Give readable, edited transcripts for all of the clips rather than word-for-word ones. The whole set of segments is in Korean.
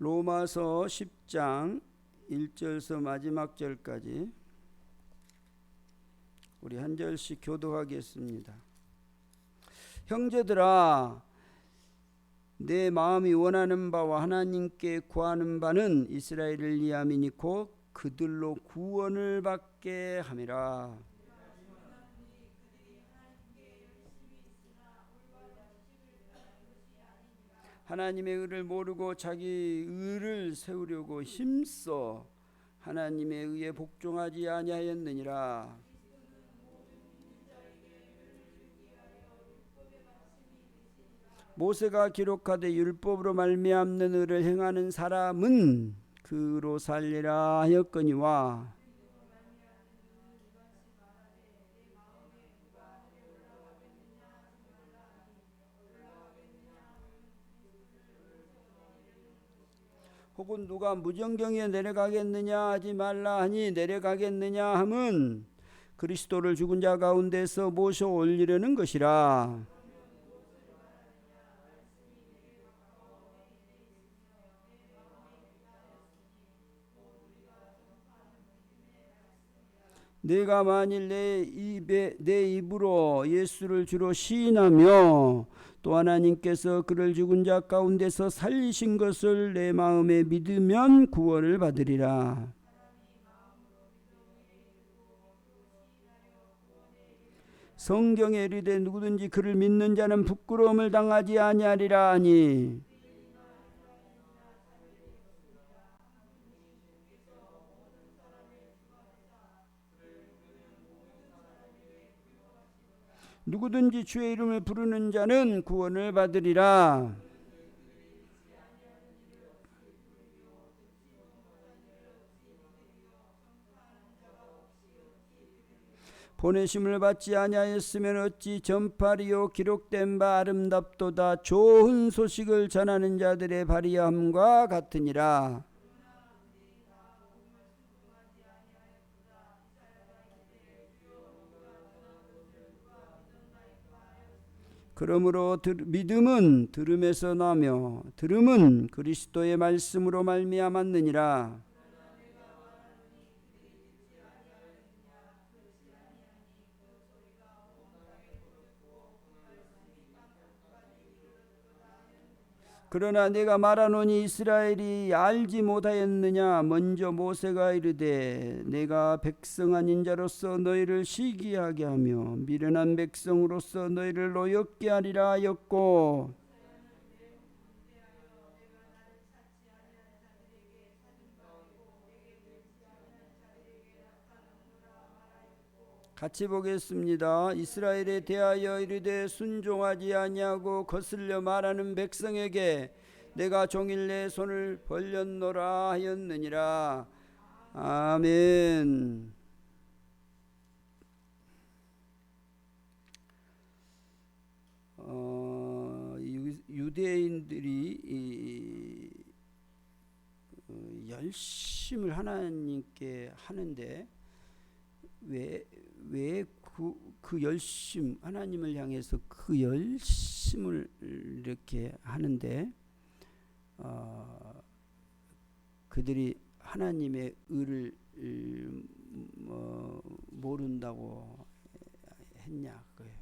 로마서 10장 1절에서 마지막 절까지 우리 한 절씩 교독하겠습니다. 형제들아, 내 마음이 원하는 바와 하나님께 구하는 바는 이스라엘을 위함이니 곧 그들로 구원을 받게 함이라. 하나님의 의를 모르고 자기 의를 세우려고 힘써 하나님의 의에 복종하지 아니하였느니라. 모세가 기록하되 율법으로 말미암는 의를 행하는 사람은 그로 살리라 하였거니와, 혹은 누가 무정경에 내려가겠느냐 하지 말라 하니 내려가겠느냐 함은 그리스도를 죽은 자 가운데서 모셔 올리려는 것이라. 내가 만일 내 입으로 예수를 주로 시인하며 또 하나님께서 그를 죽은 자 가운데서 살리신 것을 내 마음에 믿으면 구원을 받으리라. 성경에 이르되 누구든지 그를 믿는 자는 부끄러움을 당하지 아니하리라 하니, 누구든지 주의 이름을 부르는 자는 구원을 받으리라. 보내심을 받지 아니하였으면 어찌 전파리요. 기록된 바 아름답도다. 좋은 소식을 전하는 자들의 발의함과 같으니라. 그러므로 믿음은 들음에서 나며 들음은 그리스도의 말씀으로 말미암았느니라. 그러나 내가 말하노니 이스라엘이 알지 못하였느냐. 먼저 모세가 이르되 내가 백성 아닌 자로서 너희를 시기하게 하며 미련한 백성으로서 너희를 노엽게 하리라 하였고, 같이 보겠습니다. 이스라엘에 대하여 이르되 순종하지 아니하고 거슬려 말하는 백성에게 내가 종일 내 손을 벌렸노라 하였느니라. 아멘. 유대인들이 열심을 하나님께 하는데 왜 그 열심, 하나님을 향해서 그 열심을 이렇게 하는데 그들이 하나님의 의를 모른다고 했냐 그거예요.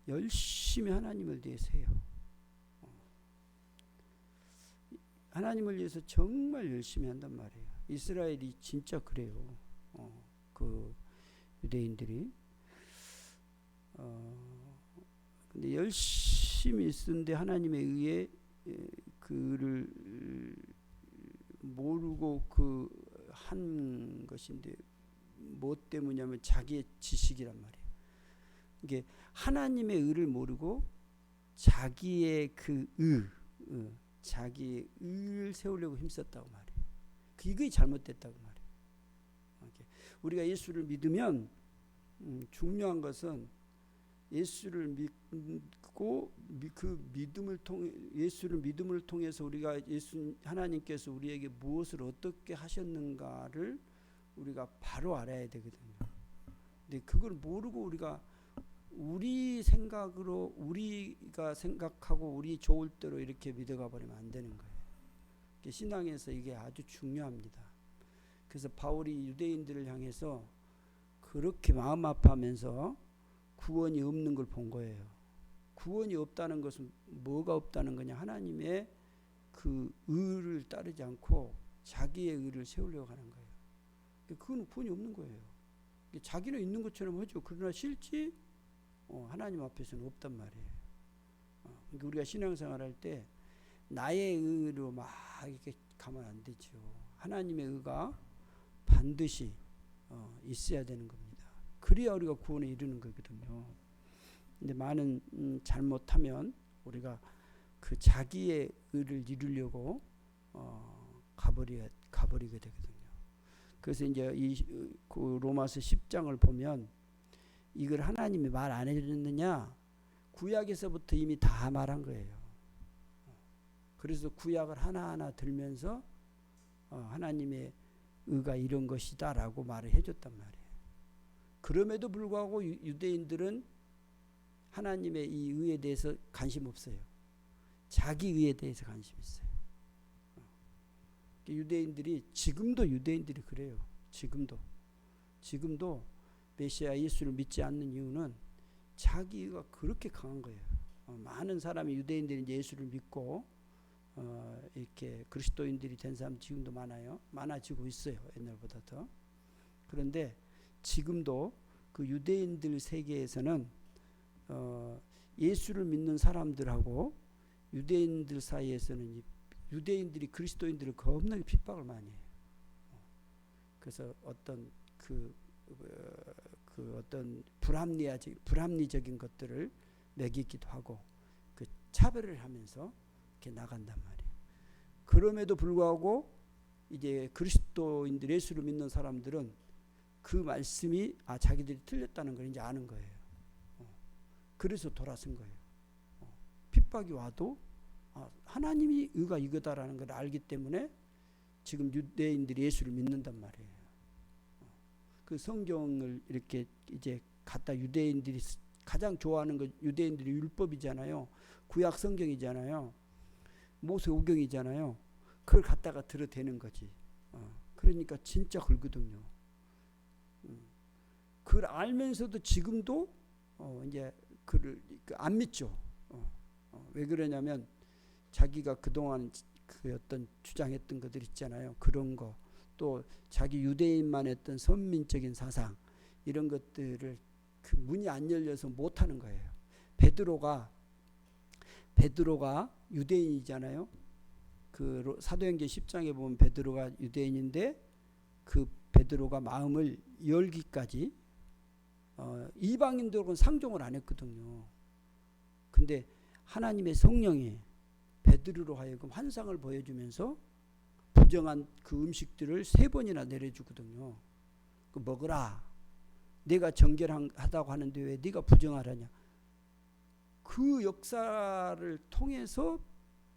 열심히 하나님을 위해서 해요. 하나님을 위해서 정말 열심히 한단 말이에요. 이스라엘이 진짜 그래요. 그 유대인들이 근데 열심히 쓰는데 하나님에 의해 그를 모르고 그 한 것인데 뭐 때문이냐면 자기의 지식이란 말이에요. 이게 하나님의 의를 모르고 자기의 그 자기의 의를 세우려고 힘썼다고 말이에요. 그게 잘못됐다고 말이에요. 우리가 예수를 믿으면 중요한 것은 예수를 믿고 그 믿음을 통해 예수를 믿음을 통해서 우리가 하나님께서 우리에게 무엇을 어떻게 하셨는가를 우리가 바로 알아야 되거든요. 근데 그걸 모르고 우리가 우리 생각으로 우리가 생각하고 우리 좋을 대로 이렇게 믿어가 버리면 안 되는 거예요. 신앙에서 이게 아주 중요합니다. 그래서 바울이 유대인들을 향해서 그렇게 마음 아파하면서 구원이 없는 걸 본 거예요. 구원이 없다는 것은 뭐가 없다는 거냐? 하나님의 그 의를 따르지 않고 자기의 의를 세우려고 하는 거예요. 그건 구원이 없는 거예요. 자기는 있는 것처럼 하죠. 그러나 실제 하나님 앞에서는 없단 말이에요. 그러니까 우리가 신앙생활 할 때 나의 의로 막 이렇게 가면 안 되죠. 하나님의 의가 반드시 있어야 되는 겁니다. 그래야 우리가 구원에 이르는 거거든요. 근데 많은 잘못하면 우리가 그 자기의 의를 이루려고 가버리게 되거든요. 그래서 이제 그 로마서 10장을 보면 이걸 하나님이 말 안 해줬느냐? 구약에서부터 이미 다 말한 거예요. 그래서 구약을 하나하나 들면서 하나님의 의가 이런 것이다라고 말을 해줬단 말이에요. 그럼에도 불구하고 유대인들은 하나님의 이 의에 대해서 관심 없어요. 자기 의에 대해서 관심 있어요. 유대인들이 지금도 유대인들이 그래요. 지금도 메시아 예수를 믿지 않는 이유는 자기 의가 그렇게 강한 거예요. 많은 사람이 유대인들이 예수를 믿고 이렇게 그리스도인들이 된 사람 지금도 많아지고 있어요. 옛날보다 더. 그런데 지금도 그 유대인들 세계에서는 예수를 믿는 사람들하고 유대인들 사이에서는 유대인들이 그리스도인들을 겁나게 핍박을 많이 해요. 그래서 어떤 어떤 불합리적인 것들을 매기기도 하고 그 차별을 하면서 이렇게 나간단 말이에요. 그럼에도 불구하고 이제 그리스도인들 예수를 믿는 사람들은 그 말씀이 자기들이 틀렸다는 걸 이제 아는 거예요. 그래서 돌아선 거예요. 핍박이 와도 하나님이 의가 이거다라는 걸 알기 때문에 지금 유대인들이 예수를 믿는단 말이에요. 그 성경을 이렇게 이제 갖다 유대인들이 가장 좋아하는 거 유대인들이 율법이잖아요. 구약 성경이잖아요. 모세오경이잖아요. 그걸 갖다가 들어대는 거지. 그러니까 진짜 그렇거든요. 그걸 알면서도 지금도 이제 그를 안 믿죠. 왜 그러냐면 자기가 그동안 그 어떤 주장했던 것들 있잖아요. 그런 거. 또 자기 유대인만 했던 선민적인 사상 이런 것들을 그 문이 안 열려서 못하는 거예요. 베드로가 유대인이잖아요. 그 사도행전 10장에 보면 베드로가 유대인인데 그 베드로가 마음을 열기까지 이방인들은 상종을 안 했거든요. 근데 하나님의 성령이 베드로로 하여금 환상을 보여주면서 부정한 그 음식들을 3번이나 내려주거든요. 그 먹으라. 내가 정결하다고 하는데 왜 네가 부정하라냐. 그 역사를 통해서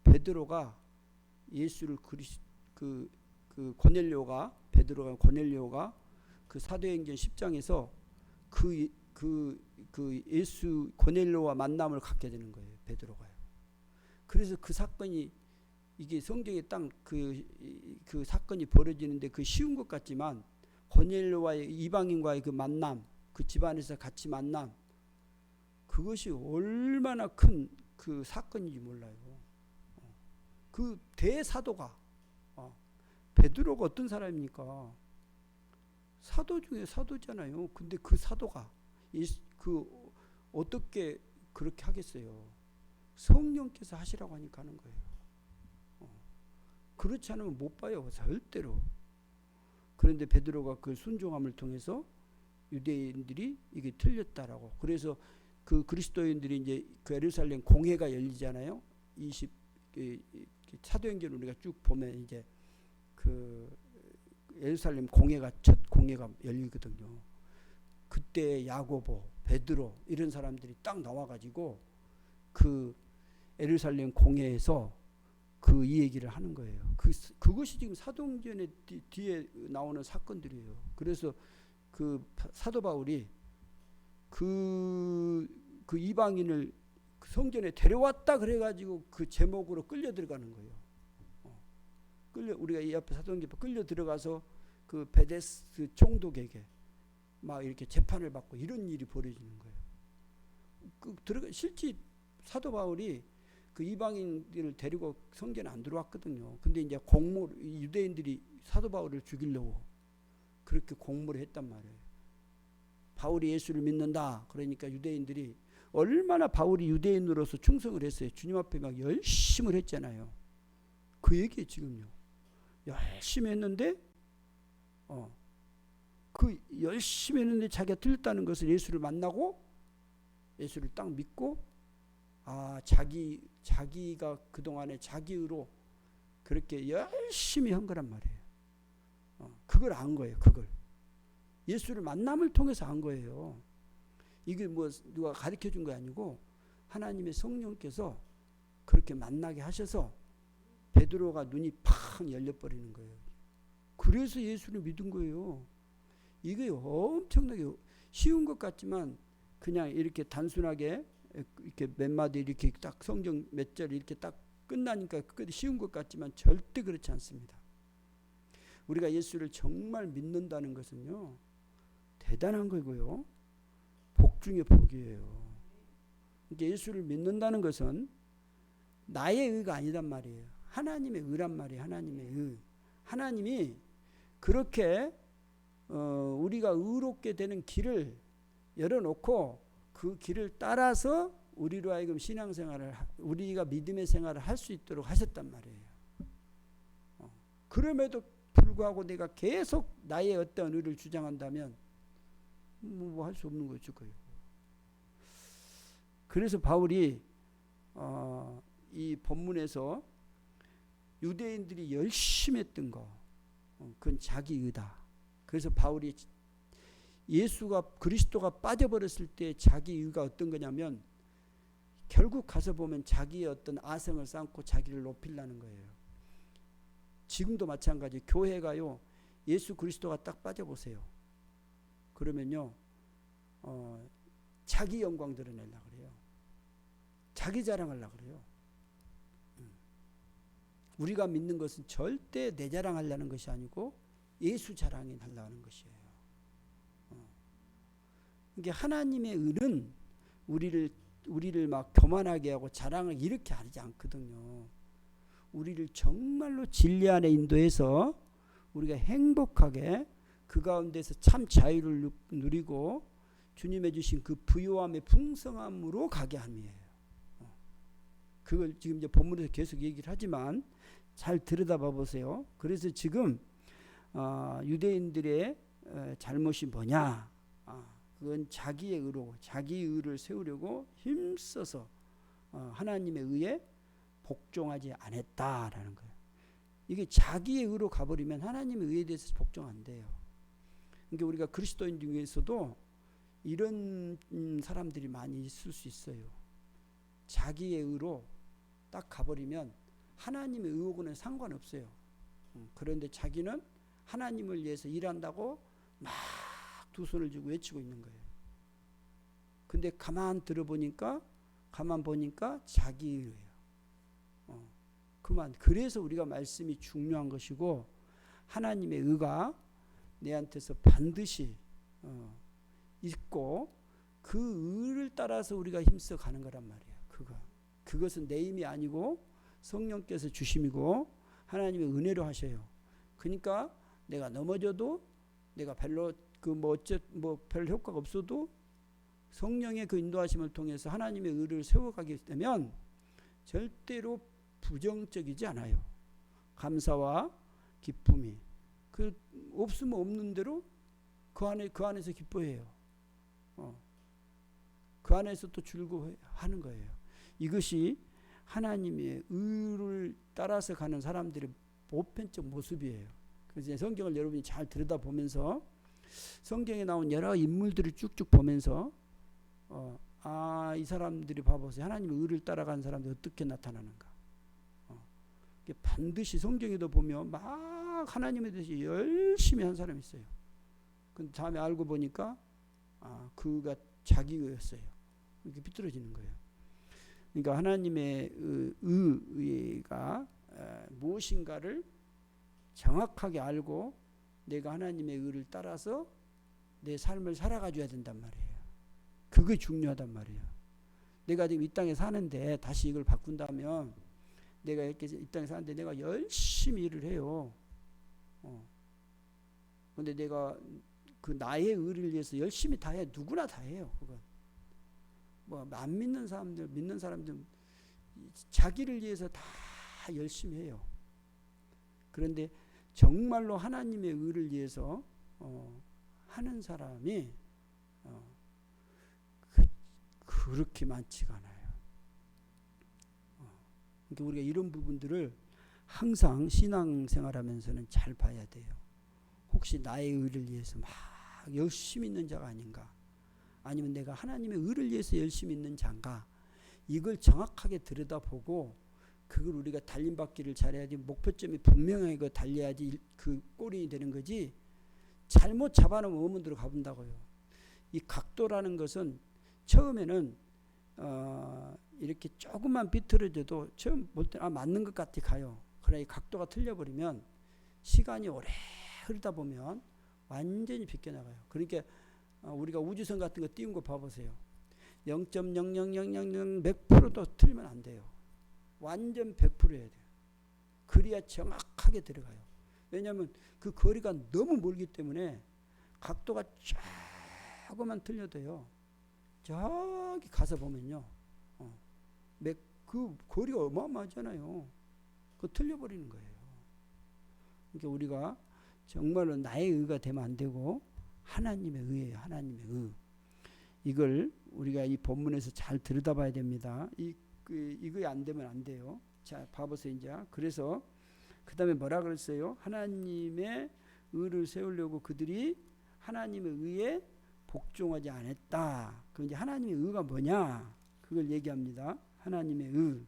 베드로가 예수를 베드로가 고넬료가 그 사도행전 10장에서 그 예수 고넬료와 만남을 갖게 되는 거예요. 베드로가요. 그래서 그 사건이 이게 성경에 딱 그 사건이 벌어지는데 그 쉬운 것 같지만 고넬료와의 이방인과의 그 만남, 그 집안에서 같이 만남, 그것이 얼마나 큰 그 사건인지 몰라요. 그 대사도가 베드로가 어떤 사람입니까? 사도 중에 사도잖아요. 근데 그 사도가 어떻게 그렇게 하겠어요? 성령께서 하시라고 하니까 하는 거예요. 그렇지 않으면 못 봐요. 절대로. 그런데 베드로가 그 순종함을 통해서 유대인들이 이게 틀렸다라고. 그래서 그 그리스도인들이 이제 그 예루살렘 공회가 열리잖아요. 사도행전 우리가 쭉 보면 이제 그 예루살렘 첫 공회가 열리거든요. 그때 야고보, 베드로 이런 사람들이 딱 나와가지고 그 예루살렘 공회에서 그 이 얘기를 하는 거예요. 그것이 지금 사도행전의 뒤에 나오는 사건들이에요. 그래서 그 사도 바울이 그 이방인을 성전에 데려왔다 그래가지고 그 제목으로 끌려 들어가는 거예요. 우리가 이 앞에 사도행전 끌려 들어가서 그 베데스 총독에게 막 이렇게 재판을 받고 이런 일이 벌어지는 거예요. 실제 사도 바울이 그 이방인들을 데리고 성전에 안 들어왔거든요. 근데 이제 유대인들이 사도 바울을 죽이려고 그렇게 공모를 했단 말이에요. 바울이 예수를 믿는다. 그러니까 유대인들이 얼마나 바울이 유대인으로서 충성을 했어요. 주님 앞에 막 열심을 했잖아요. 그 얘기예요 지금요. 열심히 했는데 그 열심히 했는데 자기가 틀렸다는 것을 예수를 만나고 예수를 딱 믿고 자기가 그동안에 자기의로 그렇게 열심히 한 거란 말이에요. 그걸 안 거예요. 그걸 예수를 만남을 통해서 안 거예요. 이게 뭐 누가 가르쳐 준 거 아니고 하나님의 성령께서 그렇게 만나게 하셔서 베드로가 눈이 팍 열려버리는 거예요. 그래서 예수를 믿은 거예요. 이게 엄청나게 쉬운 것 같지만 그냥 이렇게 단순하게 이렇게 몇 마디 이렇게 딱 성경 몇 절 이렇게 딱 끝나니까 쉬운 것 같지만 절대 그렇지 않습니다. 우리가 예수를 정말 믿는다는 것은요 대단한 거고요. 복 중에 복이에요. 그러니까 예수를 믿는다는 것은 나의 의가 아니란 말이에요. 하나님의 의란 말이에요. 하나님의 의. 하나님이 그렇게 우리가 의롭게 되는 길을 열어놓고 그 길을 따라서 우리로 하여금 신앙생활을 우리가 믿음의 생활을 할 수 있도록 하셨단 말이에요. 그럼에도 불구하고 내가 계속 나의 어떤 의를 주장한다면 뭐 할 수 없는 거죠. 그래서 바울이 이 본문에서 유대인들이 열심히 했던 거 그건 자기 의다. 그래서 바울이 그리스도가 빠져버렸을 때 자기 의가 어떤 거냐면 결국 가서 보면 자기의 어떤 아성을 쌓고 자기를 높이려는 거예요. 지금도 마찬가지. 교회가요 예수 그리스도가 딱 빠져보세요. 그러면요 자기 영광 드러내려고 그래요. 자기 자랑하려고 그래요. 우리가 믿는 것은 절대 내 자랑하려는 것이 아니고 예수 자랑이 하려는 것이에요. 그러니까 하나님의 의는 우리를 막 교만하게 하고 자랑을 이렇게 하지 않거든요. 우리를 정말로 진리 안에 인도해서 우리가 행복하게 그 가운데서 참 자유를 누리고 주님의 주신 그 부요함의 풍성함으로 가게 함이에요. 그걸 지금 이제 본문에서 계속 얘기를 하지만 잘 들여다봐 보세요. 그래서 지금 유대인들의 잘못이 뭐냐? 그건 자기의 의로 자기 의를 세우려고 힘써서 하나님의 의에 복종하지 않았다라는 거예요. 이게 자기의 의로 가버리면 하나님의 의에 대해서 복종 안 돼요. 그러니까 우리가 그리스도인 중에서도 이런 사람들이 많이 있을 수 있어요. 자기의 의로 딱 가버리면 하나님의 의하고는 상관없어요. 그런데 자기는 하나님을 위해서 일한다고 막 두 손을 쥐고 외치고 있는 거예요. 근데 가만 보니까 자기 의예요. 그래서 우리가 말씀이 중요한 것이고 하나님의 의가 내한테서 반드시 있고 그 의를 따라서 우리가 힘써 가는 거란 말이에요. 그것은 내 힘이 아니고 성령께서 주심이고 하나님의 은혜로 하셔요. 그러니까 내가 넘어져도 내가 별로 별 효과가 없어도 성령의 그 인도하심을 통해서 하나님의 의를 세워가게 되면 절대로 부정적이지 않아요. 감사와 기쁨이 없으면 없는 대로 그 안에서 기뻐해요. 그 안에서 또 즐거워하는 거예요. 이것이 하나님의 의를 따라서 가는 사람들의 보편적 모습이에요. 그래서 성경을 여러분이 잘 들여다보면서 성경에 나온 여러 인물들을 쭉쭉 보면서 이 사람들이 봐보세요. 하나님의 의를 따라가는 사람들이 어떻게 나타나는가. 반드시 성경에도 보면 막 하나님에 대해서 열심히 한 사람이 있어요. 근데 다음에 알고 보니까 그가 자기의였어요. 이렇게 비뚤어지는 거예요. 그러니까 하나님의 의가 무엇인가를 정확하게 알고 내가 하나님의 의를 따라서 내 삶을 살아가줘야 된단 말이에요. 그게 중요하단 말이에요. 내가 지금 이 땅에 사는데 다시 이걸 바꾼다면 내가 이렇게 이 땅에 사는데 내가 열심히 일을 해요. 근데 내가 그 나의 의를 위해서 열심히 다 해. 누구나 다 해요. 그건 뭐 안 믿는 사람들, 믿는 사람들 자기를 위해서 다 열심히 해요. 그런데 정말로 하나님의 의를 위해서 하는 사람이 그렇게 많지가 않아요. 그러니까 우리가 이런 부분들을 항상 신앙생활하면서는 잘 봐야 돼요. 혹시 나의 의를 위해서 막 열심히 있는 자가 아닌가, 아니면 내가 하나님의 의를 위해서 열심히 있는 자인가, 이걸 정확하게 들여다보고 그걸 우리가 달림받기를 잘해야지, 목표점이 분명하게 달려야지 그 꼴이 되는 거지. 잘못 잡아놓으면 의문으로 가본다고요. 이 각도라는 것은 처음에는 이렇게 조금만 비틀어져도 처음 볼 때 맞는 것 같아 가요. 그러나 이 각도가 틀려버리면 시간이 오래 흐르다 보면 완전히 비껴나가요. 그러니까 우리가 우주선 같은 거 띄운 거 봐보세요. 0.00000 몇 프로도 틀리면 안 돼요. 완전 100%여야 돼요. 그래야 정확하게 들어가요. 왜냐하면 그 거리가 너무 멀기 때문에 각도가 조금만 틀려도요, 저기 가서 보면요, 그 거리가 어마어마하잖아요. 그거 틀려버리는 거예요. 그러니까 우리가 정말로 나의 의가 되면 안 되고 하나님의 의예요. 하나님의 의. 이걸 우리가 이 본문에서 잘 들여다봐야 됩니다. 이거 안 되면 안 돼요. 자, 봐보세요. 이제 그래서 그 다음에 뭐라 그랬어요? 하나님의 의를 세우려고 그들이 하나님의 의에 복종하지 않았다. 그럼 이제 하나님의 의가 뭐냐? 그걸 얘기합니다. 하나님의 의.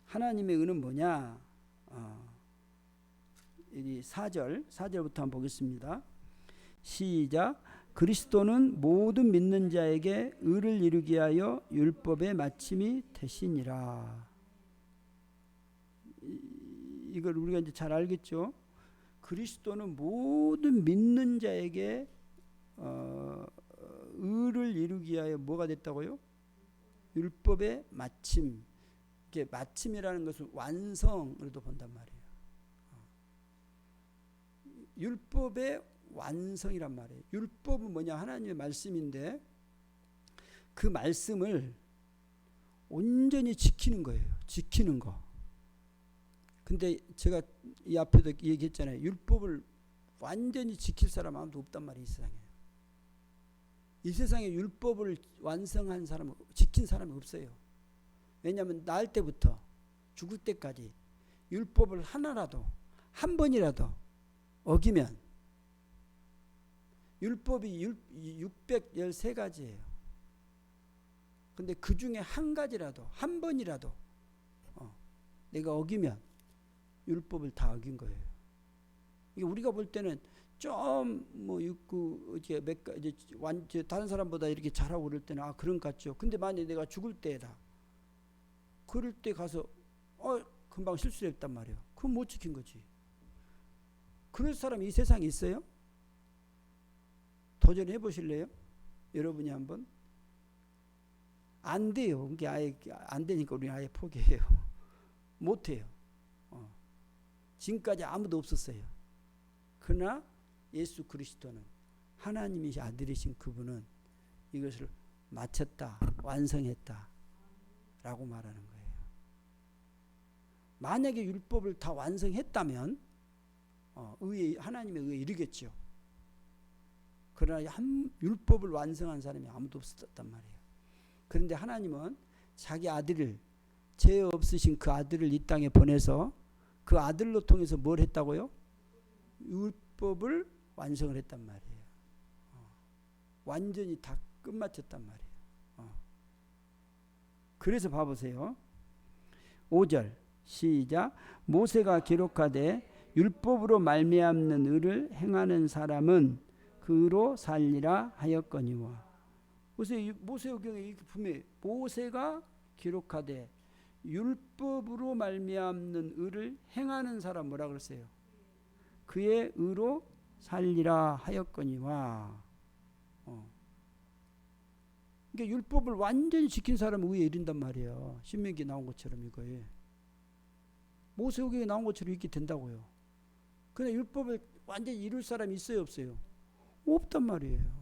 하나님의 의는 뭐냐? 이 4절부터 한번 보겠습니다. 시작. 그리스도는 모든 믿는 자에게 의를 이루게 하여 율법의 마침이 되시니라. 이걸 우리가 이제 잘 알겠죠? 그리스도는 모든 믿는 자에게 의를 이루기 위하여 뭐가 됐다고요? 율법의 마침. 이게 마침이라는 것은 완성으로도 본단 말이에요. 율법의 완성이란 말이에요. 율법은 뭐냐? 하나님의 말씀인데 그 말씀을 온전히 지키는 거예요. 지키는 거. 근데 제가 이 앞에도 얘기했잖아요. 율법을 완전히 지킬 사람 아무도 없단 말이에요. 이 세상에. 이 세상에 율법을 완성한 사람, 지킨 사람이 없어요. 왜냐하면 날 때부터 죽을 때까지 율법을 하나라도, 한 번이라도 어기면, 율법이 613가지예요. 근데 그 중에 한 가지라도, 한 번이라도 내가 어기면 율법을 다 어긴 거예요. 이게 우리가 볼 때는 좀 이제 다른 사람보다 이렇게 잘하고 그럴 때는 그런 것 같죠. 근데 만약에 내가 죽을 때다, 그럴 때 가서 금방 실수를 했단 말이에요. 그건 못 지킨 거지. 그럴 사람이 이 세상에 있어요? 도전해 보실래요? 여러분이 한번. 안 돼요. 그게 아예 안 되니까 우리는 아예 포기해요. 못 해요. 지금까지 아무도 없었어요. 그러나 예수 그리스도는, 하나님이 아들이신 그분은 이것을 마쳤다, 완성했다 라고 말하는 거예요. 만약에 율법을 다 완성했다면 하나님의 의에 이르겠죠. 그러나 율법을 완성한 사람이 아무도 없었단 말이에요. 그런데 하나님은 자기 아들을, 죄 없으신 그 아들을 이 땅에 보내서 그 아들로 통해서 뭘 했다고요? 율법을 완성을 했단 말이에요. 완전히 다 끝마쳤단 말이에요. 그래서 봐보세요. 5절 시작. 모세가 기록하되 율법으로 말미암는 의를 행하는 사람은 그로 살리라 하였거니와. 모세오경에 분명히 모세가 기록하되 율법으로 말미암는 의를 행하는 사람 뭐라 그랬어요? 그의 의로 살리라 하였거니와. 그러니까 율법을 완전히 지킨 사람은 의에 이른단 말이에요. 신명기에 나온 것처럼 이거에. 모세오경에 나온 것처럼 이렇게 된다고요. 그런데 율법을 완전히 이룰 사람이 있어요, 없어요? 없단 말이에요.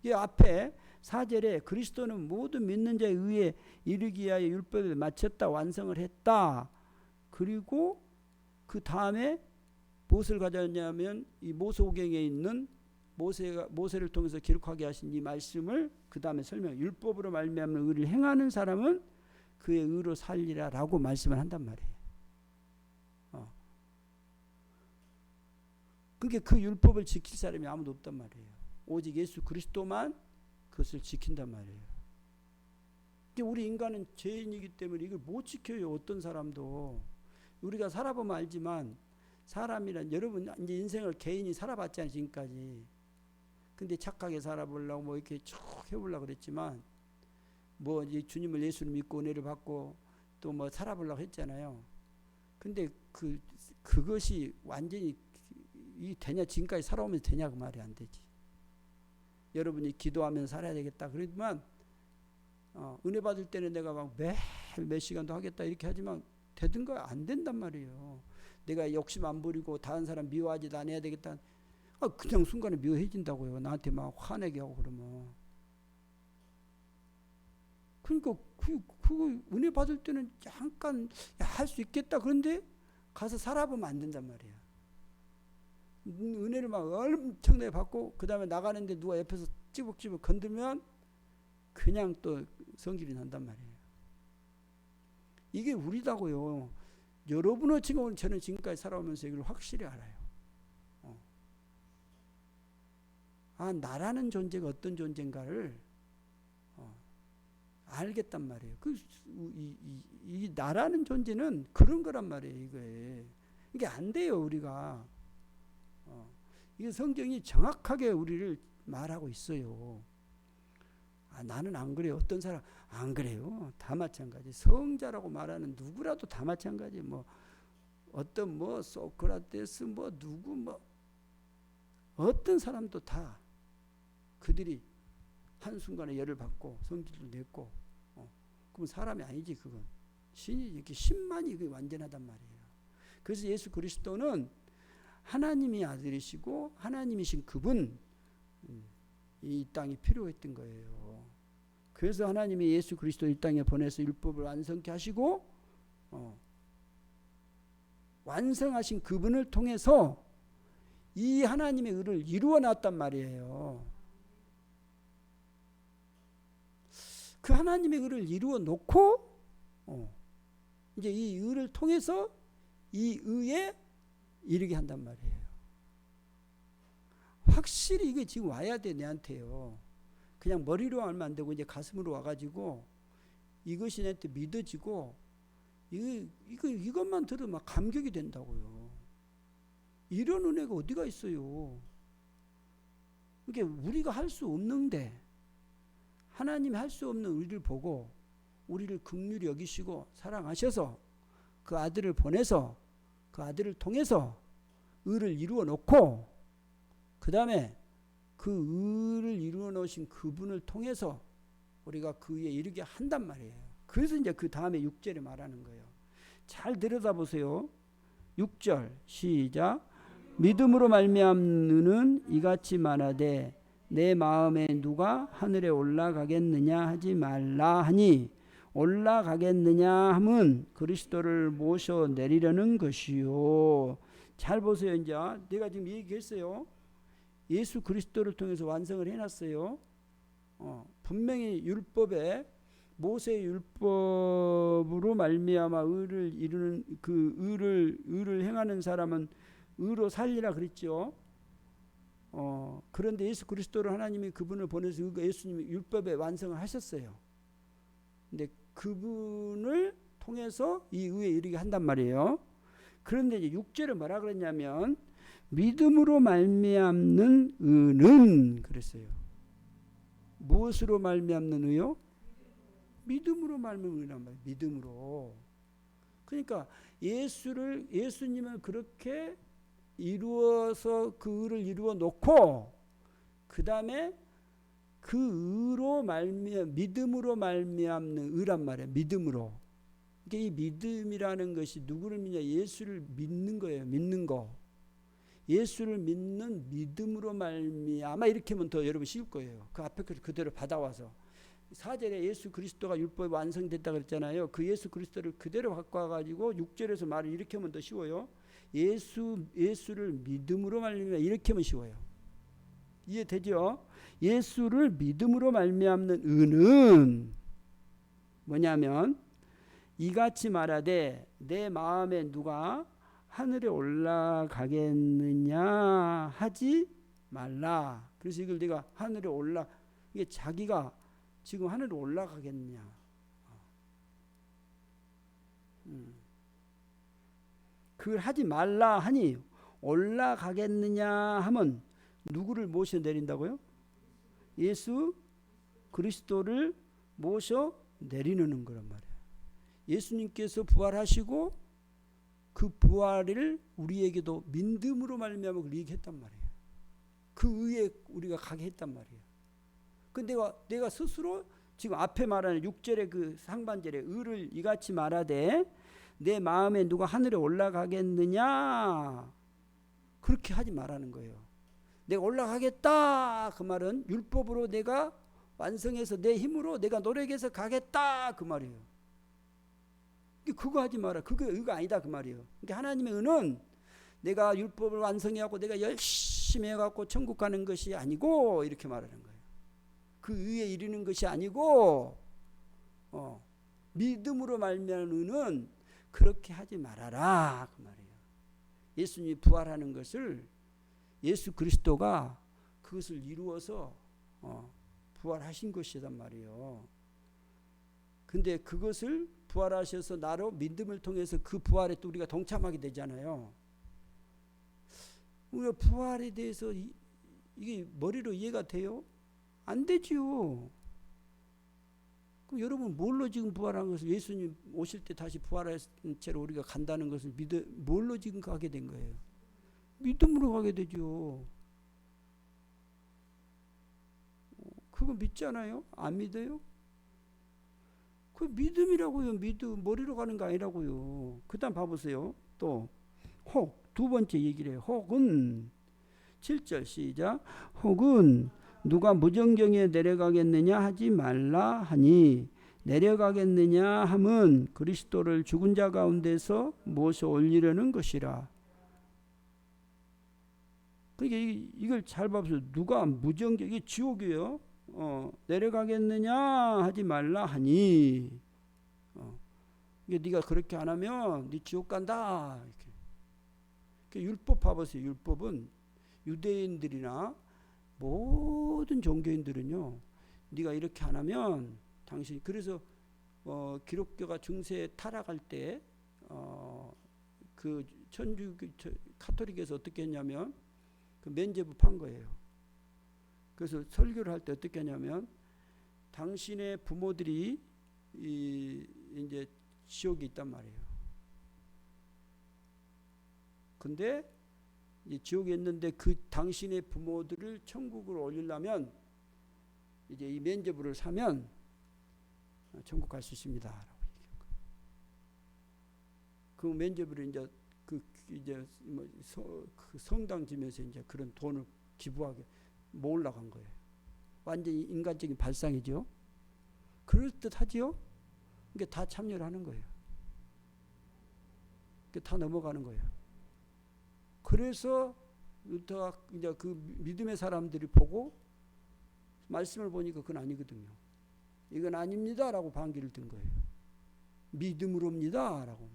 이 앞에 4절에 그리스도는 모든 믿는 자의 의에 이르기 위하여 율법을 마쳤다, 완성을 했다. 그리고 그 다음에 무엇을 가졌냐면 이 모세오경에 있는 모세를 통해서 기록하게 하신 이 말씀을 그 다음에 설명. 율법으로 말미암는 의를 행하는 사람은 그의 의로 살리라라고 말씀을 한단 말이에요. 그러니까 그 율법을 지킬 사람이 아무도 없단 말이에요. 오직 예수 그리스도만 그것을 지킨단 말이에요. 우리 인간은 죄인이기 때문에 이걸 못 지켜요. 어떤 사람도. 우리가 살아보면 알지만 사람이란 여러분 이제 인생을 개인이 살아봤잖아요. 지금까지. 근데 착하게 살아보려고 뭐 이렇게 쭉 해보려고 그랬지만 뭐 이제 주님을 예수를 믿고 은혜를 받고 또 뭐 살아보려고 했잖아요. 근데 그것이 완전히 되냐? 지금까지 살아오면서 되냐? 그 말이 안 되지. 여러분이 기도하면서 살아야 되겠다. 그러지만 은혜 받을 때는 내가 막 매일 몇 시간도 하겠다 이렇게 하지만 되든가 안 된단 말이에요. 내가 욕심 안 부리고 다른 사람 미워하지도 않아야 되겠다. 그냥 순간에 미워해진다고요. 나한테 막 화내게 하고 그러면. 그러니까 그거 은혜 받을 때는 잠깐 할 수 있겠다. 그런데 가서 살아보면 안 된단 말이야. 은혜를 막 엄청나게 받고 그 다음에 나가는데 누가 옆에서 찌북찌북 건들면 그냥 또 성질이 난단 말이에요. 이게 우리다고요. 여러분의 지금 저는 지금까지 살아오면서 이걸 확실히 알아요. 나라는 존재가 어떤 존재인가를 알겠단 말이에요. 이 나라는 존재는 그런 거란 말이에요. 이게 안 돼요. 우리가. 이 성경이 정확하게 우리를 말하고 있어요. 나는 안 그래요. 어떤 사람 안 그래요. 다 마찬가지. 성자라고 말하는 누구라도 다 마찬가지. 뭐 어떤 뭐 소크라테스 뭐 누구 뭐 어떤 사람도 다 그들이 한순간에 열을 받고 성질도 냈고 그럼 사람이 아니지. 그건 신이지. 이렇게 신만이 완전하단 말이에요. 그래서 예수 그리스도는 하나님이 아들이시고 하나님이신 그분, 이 땅이 필요했던 거예요. 그래서 하나님이 예수 그리스도 이 땅에 보내서 율법을 완성케 하시고 완성하신 그분을 통해서 이 하나님의 의를 이루어 놨단 말이에요. 그 하나님의 의를 이루어 놓고 이제 이 의를 통해서 이 의에 이르게 한단 말이에요. 확실히 이게 지금 와야 돼. 내한테요. 그냥 머리로 하면 안 되고 이제 가슴으로 와가지고 이것이 내한테 믿어지고 이것만 들으면 막 감격이 된다고요. 이런 은혜가 어디가 있어요. 그러니까 우리가 할 수 없는데 하나님이 할 수 없는 우리를 보고 우리를 긍휼히 여기시고 사랑하셔서 그 아들을 보내서 그 아들을 통해서 의를 이루어 놓고 그 다음에 그 의를 이루어 놓으신 그분을 통해서 우리가 그 위에 이르게 한단 말이에요. 그래서 이제 그 다음에 6절에 말하는 거예요. 잘 들여다보세요. 6절 시작. 믿음으로 말미암는 이같이 말하되 내 마음에 누가 하늘에 올라가겠느냐 하지 말라 하니 올라가겠느냐 함은 그리스도를 모셔 내리려는 것이요. 잘 보세요. 이제 내가 지금 얘기했어요. 예수 그리스도를 통해서 완성을 해놨어요. 분명히 율법에 모세의 율법으로 말미암아 의를 이루는 그 의를 행하는 사람은 의로 살리라 그랬죠. 그런데 예수 그리스도를 하나님이 그분을 보내서 예수님이 율법에 완성을 하셨어요. 근데 그분을 통해서 이 의에 이르게 한단 말이에요. 그런데 이제 6절에 뭐라 그랬냐면 믿음으로 말미암는 의는 그랬어요. 무엇으로 말미암는 의요? 믿음으로 말미암는 말이에요. 믿음으로. 그러니까 예수님을 그렇게 이루어서 그 의를 이루어 놓고 그 다음에 그 의로 믿음으로 말미암는 의란 말이에요. 믿음으로. 그러니까 이 믿음이라는 것이 누구를 믿냐? 예수를 믿는 거예요. 믿는 거. 예수를 믿는 믿음으로 말미암아 이렇게 하면 더 여러분 쉬울 거예요. 그 앞에 걸 그대로 받아와서 4절에 예수 그리스도가 율법이 완성됐다 그랬잖아요. 그 예수 그리스도를 그대로 갖고 와가지고 6절에서 말을 이렇게 하면 더 쉬워요. 예수를 믿음으로 말미암아 이렇게 하면 쉬워요. 이해되죠? 예수를 믿음으로 말미암는 의는 뭐냐면 이같이 말하되 내 마음에 누가 하늘에 올라가겠느냐 하지 말라. 그래서 이걸 내가 하늘에 이게 자기가 지금 하늘에 올라가겠냐. 그걸 하지 말라 하니 올라가겠느냐 하면 누구를 모셔 내린다고요? 예수 그리스도를 모셔 내리는 거란 말이에요. 예수님께서 부활하시고 그 부활을 우리에게도 믿음으로 말미암아 그걸 얘기했단 말이에요. 그 의에 우리가 가게 했단 말이에요. 근데 내가 스스로 지금 앞에 말하는 6절의 그 상반절에 의를 이같이 말하되 내 마음에 누가 하늘에 올라가겠느냐 그렇게 하지 말라는 거예요. 내가 올라가겠다 그 말은 율법으로 내가 완성해서 내 힘으로 내가 노력해서 가겠다 그 말이에요. 그거 하지 마라. 그게 의가 아니다 그 말이에요. 그러니까 하나님의 의는 내가 율법을 완성해갖고 내가 열심히 해갖고 천국 가는 것이 아니고 이렇게 말하는 거예요. 그 의에 이르는 것이 아니고 믿음으로 말미암는 의는 그렇게 하지 말아라 그 말이에요. 예수님이 부활하는 것을 예수 그리스도가 그것을 이루어서 부활하신 것이란 말이에요. 근데 그것을 부활하셔서 나로 믿음을 통해서 그 부활에 또 우리가 동참하게 되잖아요. 우리가 부활에 대해서 이게 머리로 이해가 돼요? 안 되지요. 그럼 여러분 뭘로 지금 부활한 것을 예수님 오실 때 다시 부활한 채로 우리가 간다는 것을 뭘로 지금 가게 된 거예요? 믿음으로 가게 되죠. 그거 믿잖아요? 안 믿어요? 그 믿음이라고요. 믿음 머리로 가는 거 아니라고요. 그 다음 봐보세요. 또 두 번째 얘기를 해요. 혹은 7절 시작. 혹은 누가 무정경에 내려가겠느냐 하지 말라 하니 내려가겠느냐 함은 그리스도를 죽은 자 가운데서 모셔 올리려는 것이라. 그러니까 이걸 잘 봐보세요. 누가 무정경 이게 지옥이에요. 내려가겠느냐 하지 말라 하니 이게 네가 그렇게 안 하면 네 지옥 간다. 이렇게. 율법 봐보세요. 율법은 유대인들이나 모든 종교인들은요. 네가 이렇게 안 하면 당신 그래서 기독교가 중세에 타락할 때 그 천주교 카톨릭에서 어떻게 했냐면 그 면죄부 판 거예요. 그래서 설교를 할 때 어떻게 하냐면 당신의 부모들이 이제 지옥에 있단 말이에요. 근데 지옥에 있는데 그 당신의 부모들을 천국으로 올리려면 이제 이 면죄부를 사면 천국 갈 수 있습니다라고 얘기한 거예요. 그 면죄부를 이제 그 성당 지면서 이제 그런 돈을 기부하게 모으려고 한 거예요. 완전히 인간적인 발상이죠. 그럴 듯 하지요. 그러니까 다 참여를 하는 거예요. 그러니까 다 넘어가는 거예요. 그래서 이제 그 믿음의 사람들이 보고 말씀을 보니까 그건 아니거든요. 이건 아닙니다라고 반기를 든 거예요. 믿음으로입니다라고.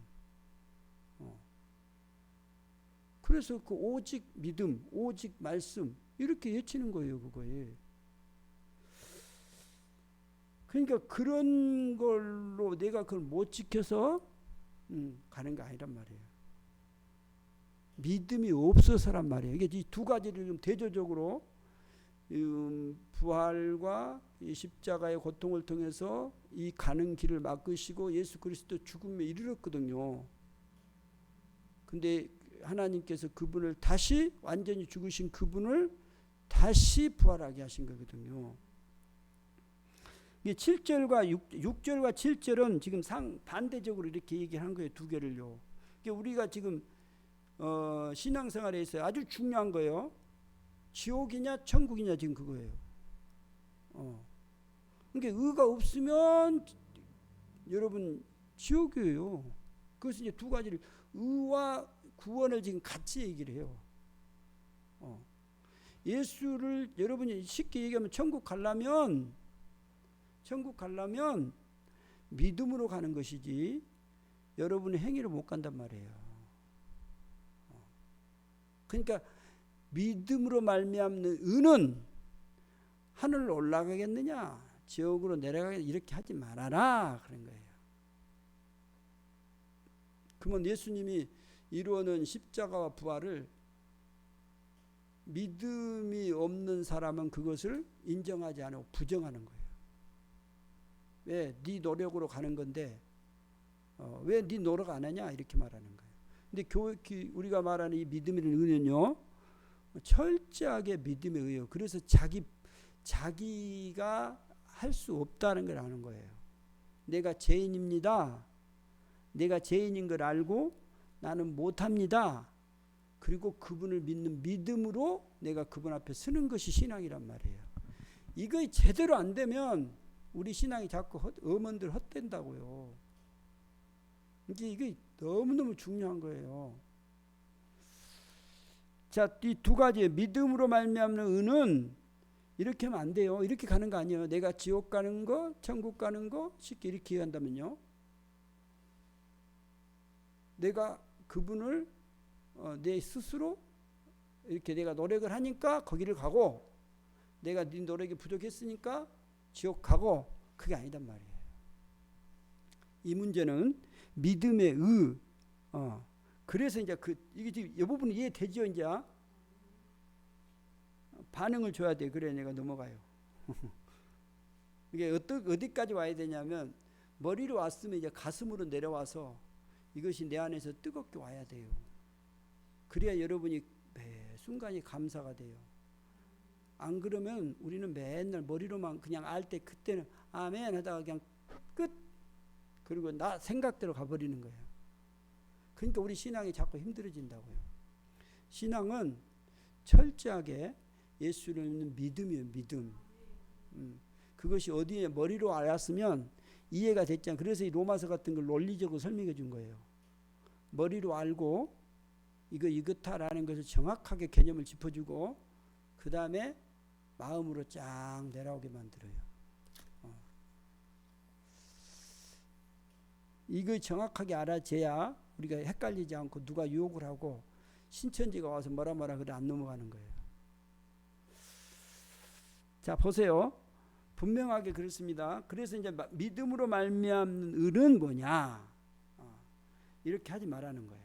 그래서 그 오직 믿음, 오직 말씀 이렇게 외치는 거예요, 그거에. 그러니까 그런 걸로 내가 그걸 못 지켜서 가는 게 아니란 말이에요. 믿음이 없어서란 말이에요. 이게 이 두 가지를 좀 대조적으로 부활과 이 십자가의 고통을 통해서 이 가는 길을 막으시고 예수 그리스도 죽음에 이르렀거든요. 근데 하나님께서 그분을 다시 완전히 죽으신 그분을 다시 부활하게 하신 거거든요. 이게 7절과 6절과 7절은 지금 반대적으로 이렇게 얘기한 거예요. 두 개를요. 우리가 지금 신앙생활에 있어요. 아주 중요한 거예요. 지옥이냐 천국이냐 지금 그거예요. 그러니까 의가 없으면 여러분 지옥이에요. 그래서 이제 두 가지를 의와 구원을 지금 같이 얘기를 해요. 예수를 여러분이 쉽게 얘기하면 천국 가려면 믿음으로 가는 것이지 여러분의 행위로 못 간단 말이에요. 그러니까 믿음으로 말미암는 의는 하늘로 올라가겠느냐 지옥으로 내려가겠느냐 이렇게 하지 말아라 그런 거예요. 그러면 예수님이 이루어낸 십자가와 부활을 믿음이 없는 사람은 그것을 인정하지 않고 부정하는 거예요. 왜? 네 노력으로 가는 건데 왜 네 노력 안 하냐 이렇게 말하는 거예요. 근데 우리가 말하는 이 믿음의 의는요 철저하게 믿음의 의예요. 그래서 자기가 할 수 없다는 걸 아는 거예요. 내가 죄인입니다. 내가 죄인인 걸 알고 나는 못합니다. 그리고 그분을 믿는 믿음으로 내가 그분 앞에 서는 것이 신앙이란 말이에요. 이거 제대로 안 되면 우리 신앙이 자꾸 엄원들 헛된다고요. 이게 너무너무 중요한 거예요. 자, 이 두 가지 믿음으로 말미암는 의는 이렇게 하면 안 돼요. 이렇게 가는 거 아니에요. 내가 지옥 가는 거, 천국 가는 거 쉽게 이렇게 이해한다면요. 내가 그분을 내 스스로 이렇게 내가 노력을 하니까 거기를 가고 내가 네 노력이 부족했으니까 지옥 가고 그게 아니단 말이에요. 이 문제는 믿음의 의. 그래서 이제 이게 지금 이 부분 이해되죠? 이제 반응을 줘야 돼. 그래 내가 넘어가요. 이게 어디까지 와야 되냐면 머리로 왔으면 이제 가슴으로 내려와서 이것이 내 안에서 뜨겁게 와야 돼요. 그래야 여러분이 매 순간이 감사가 돼요. 안 그러면 우리는 맨날 머리로만 그냥 알 때 그때는 아멘 하다가 그냥 끝. 그리고 나 생각대로 가버리는 거예요. 그러니까 우리 신앙이 자꾸 힘들어진다고요. 신앙은 철저하게 예수를 믿는 믿음이에요. 믿음. 그것이 어디에 머리로 알았으면 이해가 됐잖아요. 그래서 이 로마서 같은 걸 논리적으로 설명해 준 거예요. 머리로 알고 이렇다라는 것을 정확하게 개념을 짚어주고 그 다음에 마음으로 쫙 내려오게 만들어요. 이거 정확하게 알아줘야 우리가 헷갈리지 않고 누가 유혹을 하고 신천지가 와서 뭐라 그래 안 넘어가는 거예요. 자 보세요. 분명하게 그렇습니다. 그래서 이제 믿음으로 말미암는 의는 뭐냐? 이렇게 하지 말라는 거예요.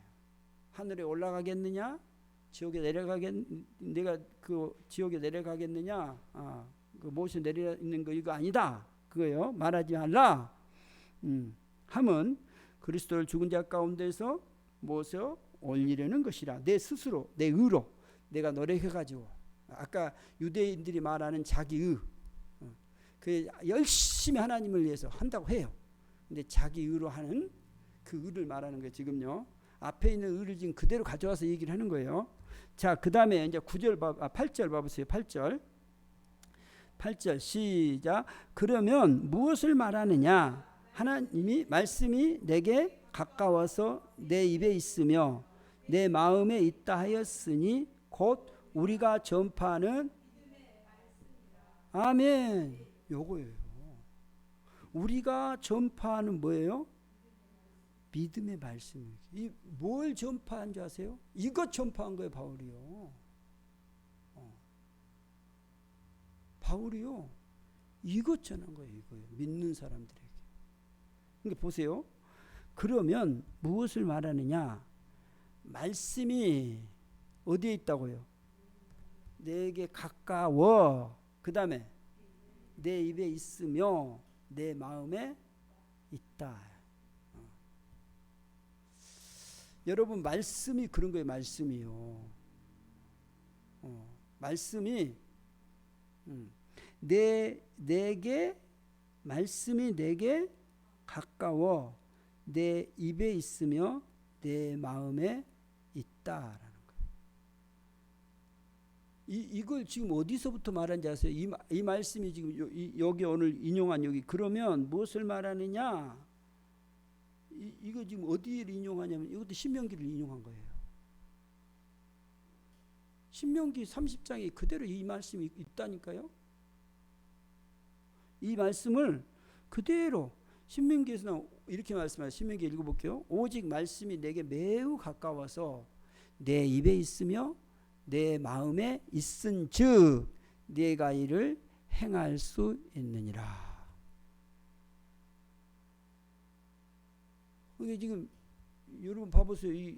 하늘에 올라가겠느냐? 지옥에 내가 그 지옥에 내려가겠느냐? 그 못에 내려 있는 거 이거 아니다. 그거요. 말하지 말라. 함은 그리스도를 죽은 자 가운데서 모셔 올리려는 것이라. 내 스스로 내 의로 내가 노력해가지고 아까 유대인들이 말하는 자기 의 그 열심히 하나님을 위해서 한다고 해요. 근데 자기 의로 하는 그 의를 말하는 거예요. 지금요. 앞에 있는 의를 지금 그대로 가져와서 얘기를 하는 거예요. 자, 그 다음에 이제 8절 봐보세요. 8절 시작. 그러면 무엇을 말하느냐? 하나님이 말씀이 내게 가까워서 내 입에 있으며 내 마음에 있다 하였으니 곧 우리가 전파하는 아멘. 요거예요. 우리가 전파하는 뭐예요? 믿음의 말씀이에요. 뭘 전파한 줄 아세요? 이것 전파한 거예요, 바울이요. 바울이요. 이것 전한 거예요, 이거예요. 믿는 사람들에게. 그러니까 보세요. 그러면 무엇을 말하느냐? 말씀이 어디에 있다고요? 내게 가까워. 그 다음에 내 입에 있으며 내 마음에 있다. 여러분 말씀이 그런 거예요. 말씀이요. 말씀이 내게 말씀이 내게 가까워 내 입에 있으며 내 마음에 있다라는 거예요. 이걸 지금 어디서부터 말하는지 아세요? 이 말씀이 지금 여기 오늘 인용한 여기 그러면 무엇을 말하느냐? 이거 지금 어디를 인용하냐면 이것도 신명기를 인용한 거예요. 신명기 30장에 그대로 이 말씀이 있다니까요. 이 말씀을 그대로 신명기에서 이렇게 말씀하세요. 신명기 읽어볼게요. 오직 말씀이 내게 매우 가까워서 내 입에 있으며 내 마음에 있은즉 네가 이를 행할 수 있느니라. 이게 지금 여러분 봐보세요.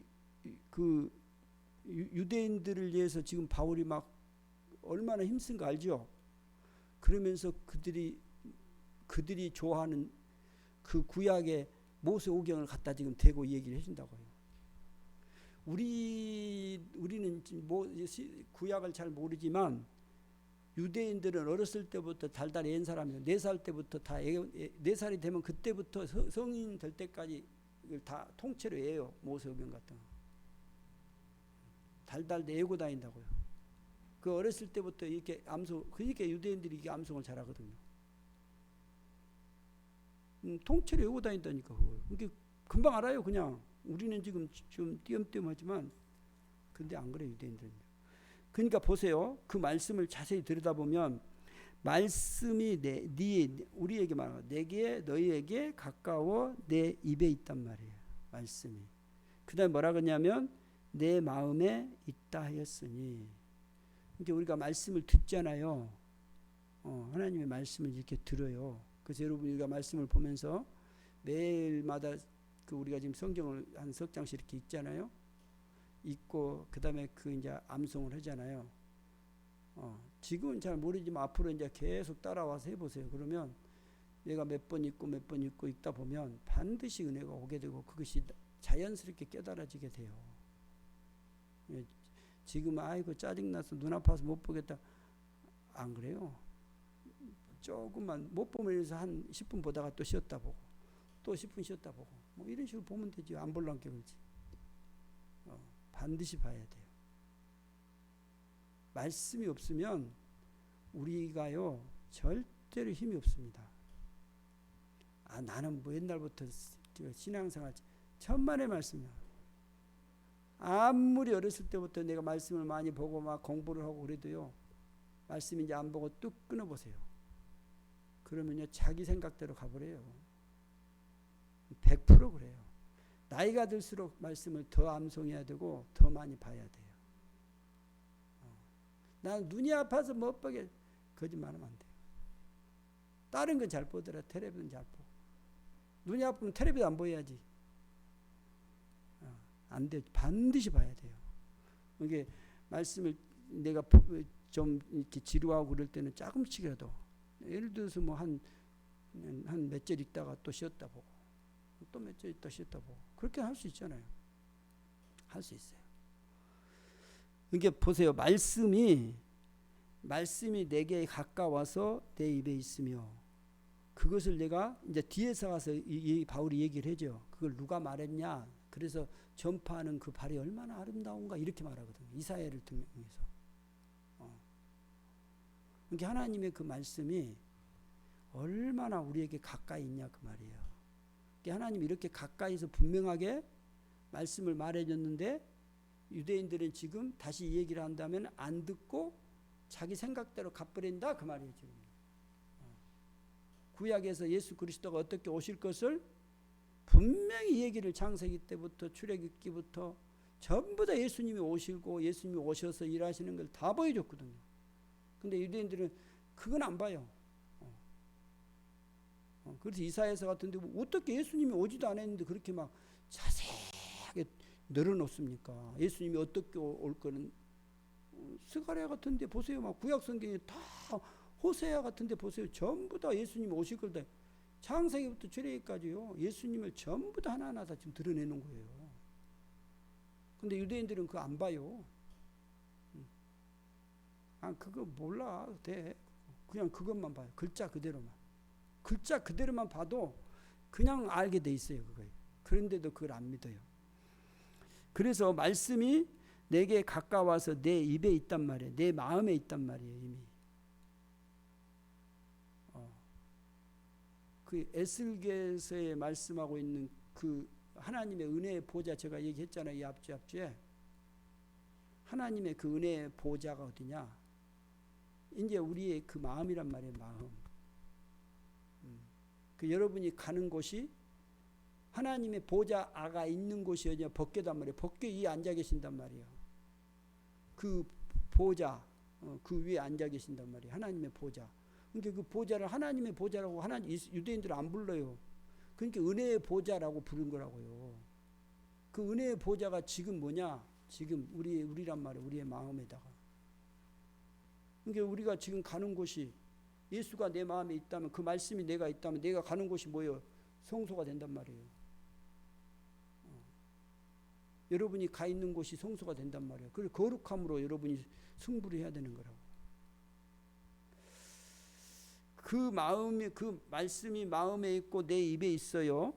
그 유대인들을 위해서 지금 바울이 막 얼마나 힘쓴 거 알죠? 그러면서 그들이 좋아하는 그 구약의 모세오경을 갖다 지금 대고 얘기를 해준다고요. 우리는 구약을 잘 모르지만 유대인들은 어렸을 때부터 달달 애인 사람이에요. 4살 때부터 다 4살이 되면 그때부터 성인 될 때까지 이걸 다 통째로 해요. 모세오경 같은 거. 달달 내고 다닌다고요. 그 어렸을 때부터 이렇게 그러니까 유대인들이 이게 암송을 잘하거든요. 통째로 외우고 다닌다니까 그걸. 이게 금방 알아요. 그냥 우리는 지금 좀 띄엄띄엄하지만 근데 안 그래 유대인들은. 그러니까 보세요. 그 말씀을 자세히 들여다보면 말씀이 우리에게 말하고 내게 너희에게 가까워 내 입에 있단 말이에요. 말씀이. 그다음에 뭐라 그러냐면 내 마음에 있다 하였으니. 그러니까 우리가 말씀을 듣잖아요. 하나님의 말씀을 이렇게 들어요. 그래서 여러분 우리가 말씀을 보면서 매일마다 우리가 지금 성경을 한 석 장씩 이렇게 읽잖아요. 읽고 그다음에 이제 암송을 하잖아요. 지금은 잘 모르지만 앞으로 이제 계속 따라와서 해보세요. 그러면 내가 몇 번 읽고 읽다 보면 반드시 은혜가 오게 되고 그것이 자연스럽게 깨달아지게 돼요. 지금 아이고 짜증나서 눈 아파서 못 보겠다. 안 그래요. 조금만 못 보면 한 10분 보다가 또 쉬었다 보고 또 10분 쉬었다 보고 뭐 이런 식으로 보면 되지. 안 볼란게 그렇지. 반드시 봐야 돼요. 말씀이 없으면 우리가요 절대로 힘이 없습니다. 나는 뭐 옛날부터 신앙생활 천만의 말씀이야. 아무리 어렸을 때부터 내가 말씀을 많이 보고 막 공부를 하고 그래도요 말씀 이제 안 보고 뚝 끊어보세요. 그러면요 자기 생각대로 가버려요. 100% 그래요. 나이가 들수록 말씀을 더 암송해야 되고 더 많이 봐야 돼요. 난 눈이 아파서 못 보게 거짓말하면 안 돼요. 다른 건 잘 보더라. 텔레비전 잘 보고. 눈이 아프면 텔레비전 안 보여야지. 안 돼. 반드시 봐야 돼요. 이게 말씀을 내가 좀 이렇게 지루하고 그럴 때는 조금씩이라도 예를 들어서 뭐 한 몇 절 읽다가 또 쉬었다 보고 또 몇 절 있다 쉬었다 보고 그렇게 할 수 있잖아요. 할 수 있어요. 이게 보세요. 말씀이 내게 가까워서 내 입에 있으며 그것을 내가 이제 뒤에서 가서 이 바울이 얘기를 하죠. 그걸 누가 말했냐? 그래서 전파하는 그 발이 얼마나 아름다운가 이렇게 말하거든요. 이사야를 통해서. 그러니까 하나님의 그 말씀이 얼마나 우리에게 가까이 있냐 그 말이에요. 그러니까 하나님이 이렇게 가까이서 분명하게 말씀을 말해줬는데 유대인들은 지금 다시 이 얘기를 한다면 안 듣고 자기 생각대로 갚으린다 그 말이에요. 지금. 구약에서 예수 그리스도가 어떻게 오실 것을 분명히 얘기를 창세기 때부터 출애굽기부터 전부 다 예수님이 오시고 예수님이 오셔서 일하시는 걸 다 보여줬거든요. 근데 유대인들은 그건 안 봐요. 그래서 이사야서 같은데 어떻게 예수님이 오지도 않았는데 그렇게 막 자세하게 늘어놓습니까? 예수님이 어떻게 올 거는 스가랴 같은데 보세요. 막 구약 성경에 다 호세아 같은 데 보세요. 전부 다 예수님 오실 걸 다 창세기부터 출애굽까지요. 예수님을 전부 다 하나하나 다 지금 드러내는 거예요. 근데 유대인들은 그거 안 봐요. 그거 몰라. 돼. 그냥 그것만 봐요. 글자 그대로만. 글자 그대로만 봐도 그냥 알게 돼 있어요. 그거예요. 그런데도 그걸 안 믿어요. 그래서 말씀이 내게 가까워서 내 입에 있단 말이에요. 내 마음에 있단 말이에요. 이미. 그 에스겔서에 말씀하고 있는 그 하나님의 은혜의 보좌 제가 얘기했잖아요. 이 앞주에. 하나님의 그 은혜의 보좌가 어디냐? 이제 우리의 그 마음이란 말이에요. 마음. 그 여러분이 가는 곳이 하나님의 보좌가 있는 곳이 어디냐? 법궤단 말이에요. 법궤 위에 앉아 계신단 말이에요. 그 보좌, 그 위에 앉아 계신단 말이에요. 하나님의 보좌. 그러니까 그 보좌를 하나님의 보좌라고 유대인들은 안 불러요. 그러니까 은혜의 보좌라고 부른 거라고요. 그 은혜의 보좌가 지금 뭐냐? 지금 우리란 말이에요. 우리의 마음에다가. 그러니까 우리가 지금 가는 곳이 예수가 내 마음에 있다면, 그 말씀이 내가 있다면 내가 가는 곳이 뭐예요? 성소가 된단 말이에요. 여러분이 가 있는 곳이 성소가 된단 말이에요. 그래서 거룩함으로 여러분이 승부를 해야 되는 거라고. 그 말씀이 마음에 있고 내 입에 있어요.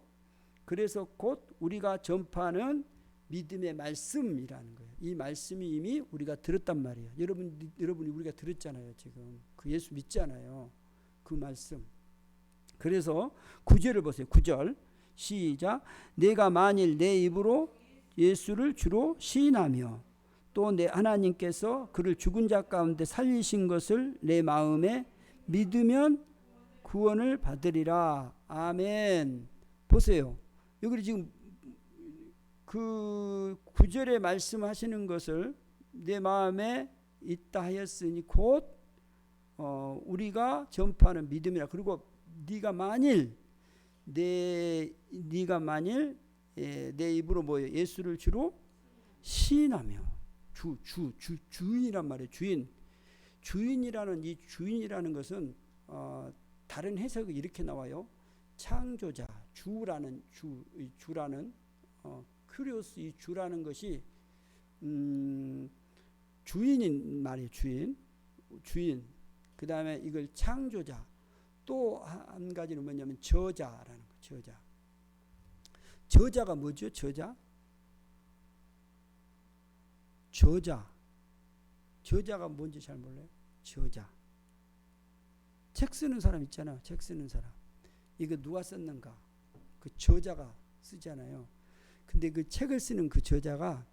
그래서 곧 우리가 전파하는 믿음의 말씀이라는 거예요. 이 말씀이 이미 우리가 들었단 말이에요. 여러분이 우리가 들었잖아요. 지금 그 예수 믿잖아요. 그 말씀. 그래서 9절을 보세요. 9절 시작. 내가 만일 내 입으로 예수를 주로 시인하며 또 내 하나님께서 그를 죽은 자 가운데 살리신 것을 내 마음에 믿으면 구원을 받으리라. 아멘. 보세요. 여기 지금 그 9절에 말씀하시는 것을 내 마음에 있다 하였으니 곧 우리가 전파하는 믿음이라. 그리고 네가 만일 내 입으로 뭐예요? 예수를 주로 시인하며 주인이란 말이에요. 주인이라는 이 주인이라는 것은 다른 해석이 이렇게 나와요. 창조자, 주라는 큐리오스, 이 주라는 것이 주인인 말이에요. 주인. 그 다음에 이걸 창조자. 또 한 가지는 뭐냐면 저자라는 거. 저자가 뭐죠? 저자가 뭔지 잘 몰라요. 저자. 책 쓰는 사람 있잖아요. 책 쓰는 사람. 이거 누가 썼는가? 그 저자가 쓰잖아요. 근데 그 책을 쓰는 그 저자가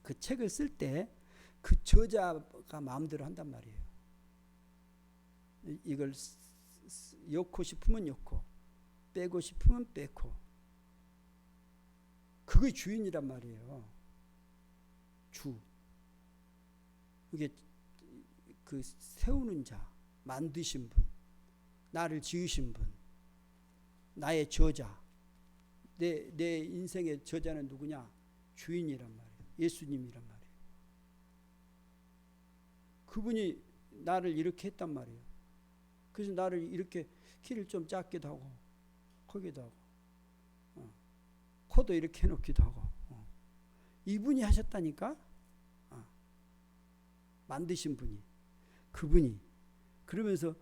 그 책을 쓸 때 그 저자가 마음대로 한단 말이에요. 이걸 엮고 싶으면 엮고 빼고 싶으면 빼고. 그게 주인이란 말이에요. 이게 그 세우는 자, 만드신 분, 나를 지으신 분, 나의 저자, 내 인생의 저자는 누구냐? 주인이란 말이에요. 예수님이란 말이에요. 그분이 나를 이렇게 했단 말이에요. 그래서 나를 이렇게 키를 좀 작기도 하고 크기도 하고 코도 이렇게 해놓기도 하고 이분이 하셨다니까. 만드신 분이, 그분이. 그러면서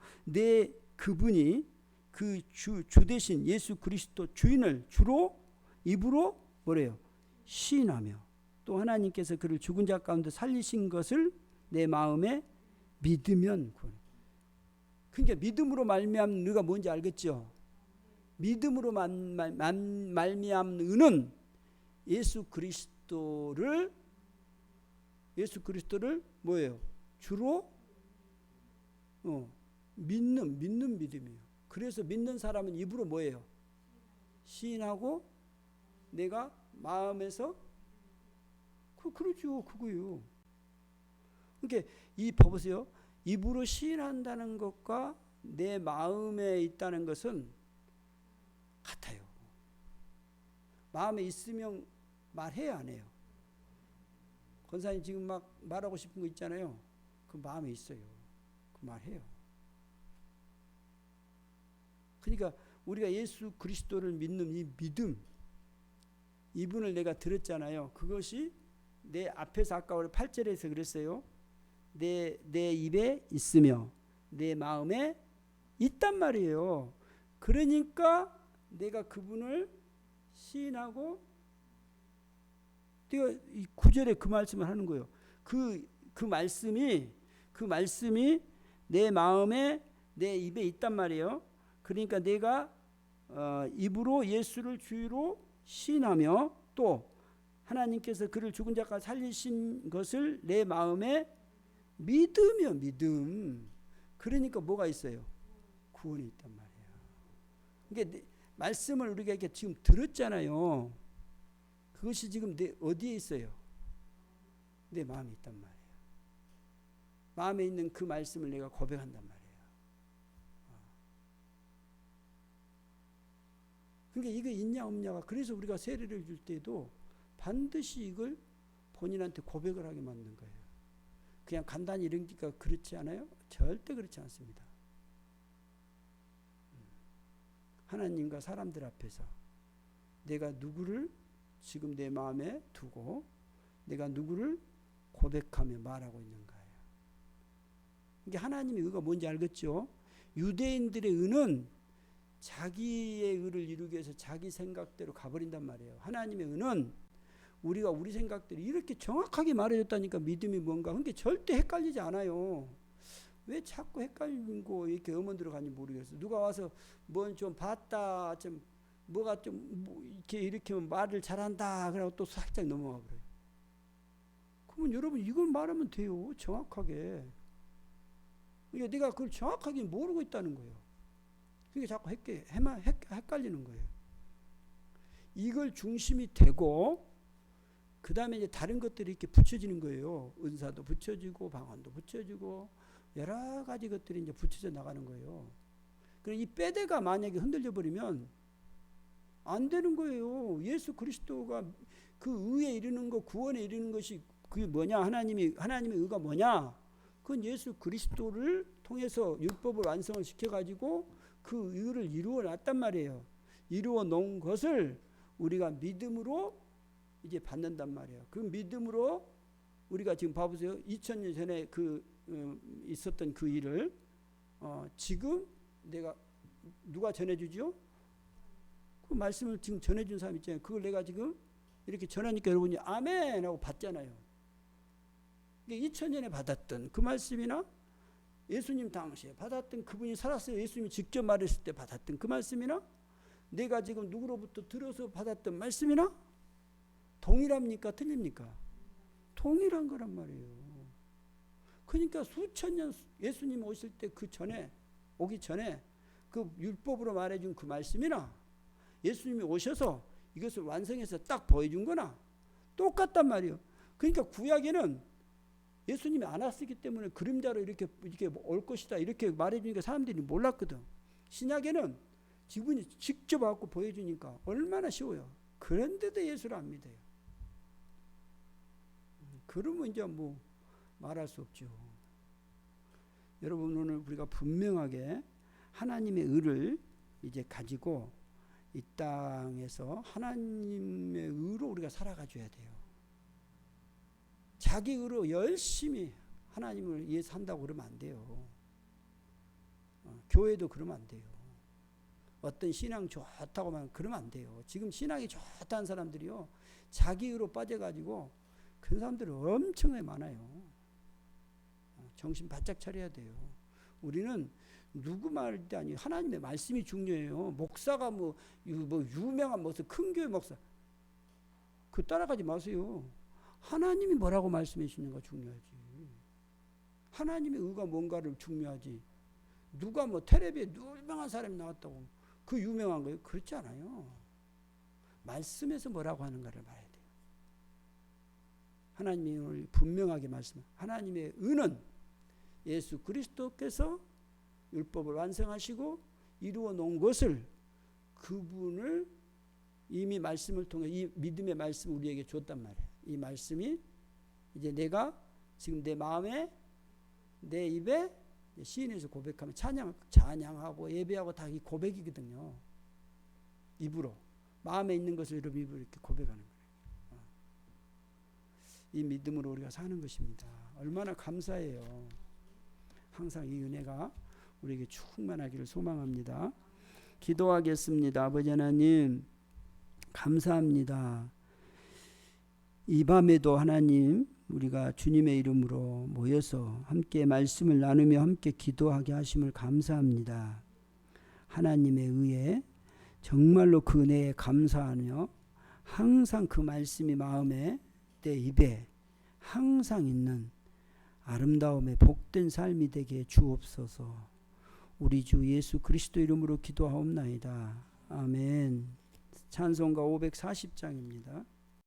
그분이 그 주 대신 예수 그리스도 주인을 주로 입으로 뭐래요? 시인하며 또 하나님께서 그를 죽은 자 가운데 살리신 것을 내 마음에 믿으면. 그러니까 믿음으로 말미암는 의가 뭔지 알겠죠? 믿음으로 말미암는 의는 예수 그리스도를 뭐예요? 주로 믿는 믿음이에요. 그래서 믿는 사람은 입으로 뭐예요? 시인하고 내가 마음에서 그러죠. 그거요. 그러니까 봐보세요. 입으로 시인한다는 것과 내 마음에 있다는 것은 같아요. 마음에 있으면 말해요, 안 해요? 권사님 지금 막 말하고 싶은 거 있잖아요. 그 마음에 있어요. 그 말해요. 그러니까 우리가 예수 그리스도를 믿는 이 믿음, 이분을 내가 들었잖아요. 그것이 내 앞에서 아까 우리 8절에서 그랬어요. 내 입에 있으며 내 마음에 있단 말이에요. 그러니까 내가 그분을 시인하고 내가 이 9절에 그 말씀을 하는 거예요. 그 말씀이 내 마음에 내 입에 있단 말이에요. 그러니까 내가 입으로 예수를 주로 시인하며 또 하나님께서 그를 죽은 자가 살리신 것을 내 마음에 믿으며 믿음. 그러니까 뭐가 있어요? 구원이 있단 말이에요. 그러니까 말씀을 우리가 이렇게 지금 들었잖아요. 그것이 지금 내 어디에 있어요? 내 마음에 있단 말이에요. 마음에 있는 그 말씀을 내가 고백한단 말이에요. 그러니까 이거 있냐 없냐가, 그래서 우리가 세례를 줄 때도 반드시 이걸 본인한테 고백을 하게 만든 거예요. 그냥 간단히 이러니까 그렇지 않아요? 절대 그렇지 않습니다. 하나님과 사람들 앞에서 내가 누구를 지금 내 마음에 두고 내가 누구를 고백하며 말하고 있는 거예요. 이게 하나님의 의가 뭔지 알겠죠? 유대인들의 의는 자기의 의를 이루기 위해서 자기 생각대로 가버린단 말이에요. 하나님의 의는 우리가 우리 생각대로 이렇게 정확하게 말해줬다니까 믿음이 뭔가. 그러니까 절대 헷갈리지 않아요. 왜 자꾸 헷갈리고 이렇게 의문 들어가는지 모르겠어요. 누가 와서 뭔 좀 봤다, 좀 뭐가 좀 뭐 이렇게 말을 잘한다 그러고 또 살짝 넘어가 버려요. 그러면 여러분 이걸 말하면 돼요. 정확하게. 그러니까 내가 그걸 정확하게 모르고 있다는 거예요. 그러니까 자꾸 헷갈리는 거예요. 이걸 중심이 되고 그 다음에 이제 다른 것들이 이렇게 붙여지는 거예요. 은사도 붙여지고 방언도 붙여지고 여러 가지 것들이 이제 붙여져 나가는 거예요. 그럼 이 빼대가 만약에 흔들려 버리면 안 되는 거예요. 예수 그리스도가 그 의에 이르는 것, 구원에 이르는 것이 그게 뭐냐? 하나님의 의가 뭐냐? 그건 예수 그리스도를 통해서 율법을 완성을 시켜가지고 그 의를 이루어 놨단 말이에요. 이루어 놓은 것을 우리가 믿음으로 이제 받는단 말이에요. 그 믿음으로 우리가 지금 봐보세요. 2000년 전에 있었던 그 일을 지금 내가 누가 전해주죠? 그 말씀을 지금 전해준 사람 있잖아요. 그걸 내가 지금 이렇게 전하니까 여러분이 아멘 하고 받잖아요. 2000년에 받았던 그 말씀이나 예수님 당시에 받았던, 그분이 살았어요. 예수님이 직접 말했을 때 받았던 그 말씀이나 내가 지금 누구로부터 들어서 받았던 말씀이나 동일합니까? 틀립니까? 동일한 거란 말이에요. 그러니까 수천 년 예수님 오실 때 그 전에, 오기 전에 그 율법으로 말해준 그 말씀이나 예수님이 오셔서 이것을 완성해서 딱 보여준 거나 똑같단 말이에요. 그러니까 구약에는 예수님이 안 왔기 때문에 그림자로 이렇게 올 것이다 이렇게 말해주니까 사람들이 몰랐거든. 신약에는 지분이 직접 와서 보여주니까 얼마나 쉬워요. 그런데도 예수를 안 믿어요. 그러면 이제 뭐 말할 수 없죠. 여러분, 오늘 우리가 분명하게 하나님의 의를 이제 가지고 이 땅에서 하나님의 의로 우리가 살아가줘야 돼요. 자기 의로 열심히 하나님을 위해 산다고 그러면 안 돼요. 교회도 그러면 안 돼요. 어떤 신앙 좋다고 만 그러면 안 돼요. 지금 신앙이 좋다는 사람들이요, 자기 의로 빠져가지고 그런 사람들이 엄청나게 많아요. 정신 바짝 차려야 돼요. 우리는 누구 말도 아니에요. 하나님의 말씀이 중요해요. 목사가 뭐 유명한 무슨 큰 교회 목사 그 따라가지 마세요. 하나님이 뭐라고 말씀해 주시는가 중요하지. 하나님의 의가 뭔가를 중요하지. 누가 뭐 텔레비에 유명한 사람이 나왔다고 그 유명한 거예요? 그렇지 않아요. 말씀에서 뭐라고 하는가를 봐야 돼요. 하나님이 오늘 분명하게 말씀. 하나님의 의는 예수 그리스도께서 율법을 완성하시고 이루어 놓은 것을 그분을 이미 말씀을 통해 이 믿음의 말씀을 우리에게 줬단 말이에요. 이 말씀이 이제 내가 지금 내 마음에 내 입에 시인에서 고백하면 찬양하고 예배하고 다 이 고백이거든요. 입으로 마음에 있는 것을 여러분 입으로 이렇게 고백하는 거예요. 이 믿음으로 우리가 사는 것입니다. 얼마나 감사해요. 항상 이 은혜가 우리에게 충만하기를 소망합니다. 기도하겠습니다. 아버지 하나님 감사합니다. 이 밤에도 하나님 우리가 주님의 이름으로 모여서 함께 말씀을 나누며 함께 기도하게 하심을 감사합니다. 하나님의 의에 정말로 그 은혜에 감사하며 항상 그 말씀이 마음에 내 입에 항상 있는 아름다움에 복된 삶이 되게 주옵소서. 우리 주 예수 그리스도 이름으로 기도하옵나이다. 아멘. 찬송가 540장입니다.